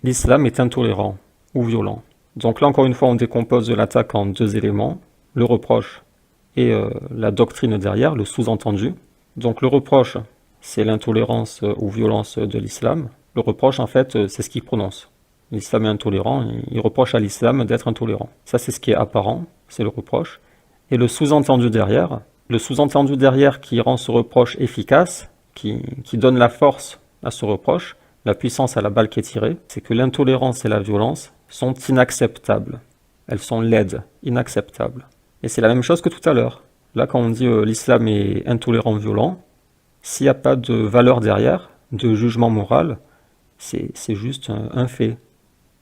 l'islam est intolérant ou violent. Donc là, encore une fois, on décompose l'attaque en deux éléments, le reproche et la doctrine derrière, le sous-entendu. Donc le reproche, c'est l'intolérance ou violence de l'islam. Le reproche, en fait, c'est ce qu'il prononce. L'islam est intolérant, il reproche à l'islam d'être intolérant. Ça, c'est ce qui est apparent, c'est le reproche. Et le sous-entendu derrière qui rend ce reproche efficace, qui donne la force à ce reproche, la puissance à la balle qui est tirée, c'est que l'intolérance et la violence sont inacceptables. Elles sont laides, inacceptables. Et c'est la même chose que tout à l'heure. Là, quand on dit l'islam est intolérant, violent, s'il n'y a pas de valeur derrière, de jugement moral, c'est juste un fait.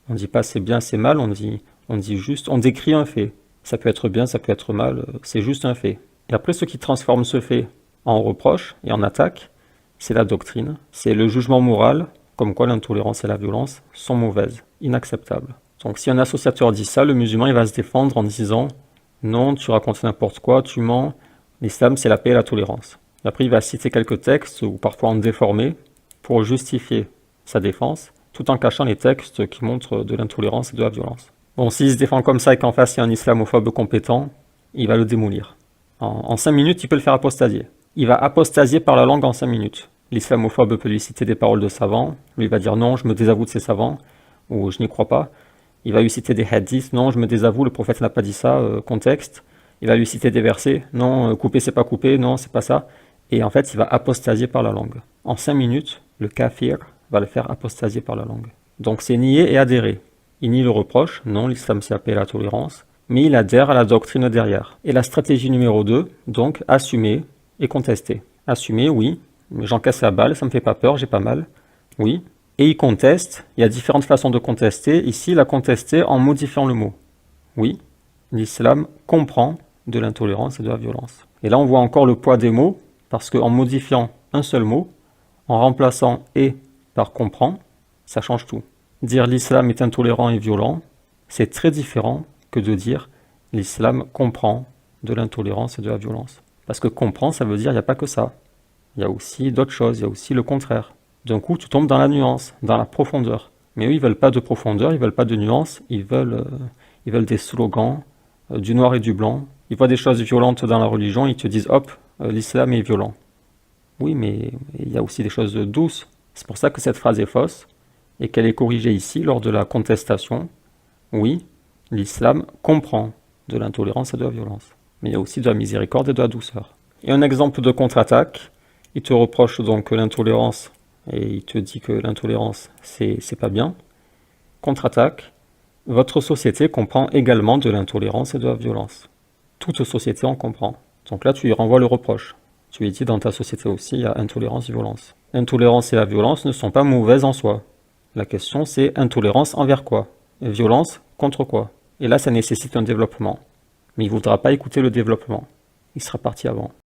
On ne dit pas c'est bien, c'est mal, on dit juste, on décrit un fait. Ça peut être bien, ça peut être mal, c'est juste un fait. Et après, ce qui transforme ce fait en reproche et en attaque, c'est la doctrine, c'est le jugement moral, comme quoi l'intolérance et la violence sont mauvaises, inacceptables. Donc si un associateur dit ça, le musulman il va se défendre en disant « Non, tu racontes n'importe quoi, tu mens, l'islam c'est la paix et la tolérance ». Après il va citer quelques textes, ou parfois en déformer, pour justifier sa défense, tout en cachant les textes qui montrent de l'intolérance et de la violence. Bon, s'il se défend comme ça et qu'en face il y a un islamophobe compétent, il va le démolir. En 5 minutes, il peut le faire apostasier. Il va apostasier par la langue en 5 minutes. L'islamophobe peut lui citer des paroles de savants, lui va dire non, je me désavoue de ces savants, ou je n'y crois pas. Il va lui citer des hadiths, non, je me désavoue, le prophète n'a pas dit ça, contexte. Il va lui citer des versets, non, couper c'est pas couper, non, c'est pas ça. Et en fait, il va apostasier par la langue. En 5 minutes, le kafir va le faire apostasier par la langue. Donc c'est nier et adhérer. Il nie le reproche, non, l'islam c'est la paix et la tolérance, mais il adhère à la doctrine derrière. Et la stratégie numéro 2, donc, assumer et contester. Assumer, oui, j'encaisse la balle, ça me fait pas peur, j'ai pas mal, oui. Et il conteste, il y a différentes façons de contester. Ici, il a contesté en modifiant le mot. Oui, l'islam comprend de l'intolérance et de la violence. Et là, on voit encore le poids des mots, parce qu'en modifiant un seul mot, en remplaçant « et » par « comprend », ça change tout. Dire l'islam est intolérant et violent, c'est très différent que de dire l'islam comprend de l'intolérance et de la violence. Parce que comprend, ça veut dire il n'y a pas que ça. Il y a aussi d'autres choses, il y a aussi le contraire. D'un coup, tu tombes dans la nuance, dans la profondeur. Mais eux, ils ne veulent pas de profondeur, ils ne veulent pas de nuance, ils veulent des slogans, du noir et du blanc. Ils voient des choses violentes dans la religion, ils te disent hop, l'islam est violent. Oui, mais il y a aussi des choses douces. C'est pour ça que cette phrase est fausse et qu'elle est corrigée ici lors de la contestation. Oui, l'islam comprend de l'intolérance et de la violence. Mais il y a aussi de la miséricorde et de la douceur. Et un exemple de contre-attaque, il te reproche donc l'intolérance et il te dit que l'intolérance, c'est pas bien. Contre-attaque, votre société comprend également de l'intolérance et de la violence. Toute société en comprend. Donc là, tu lui renvoies le reproche. Tu lui dis, dans ta société aussi, il y a intolérance et violence. L'intolérance et la violence ne sont pas mauvaises en soi. La question, c'est intolérance envers quoi? Et violence contre quoi? Et là, ça nécessite un développement. Mais il ne voudra pas écouter le développement. Il sera parti avant.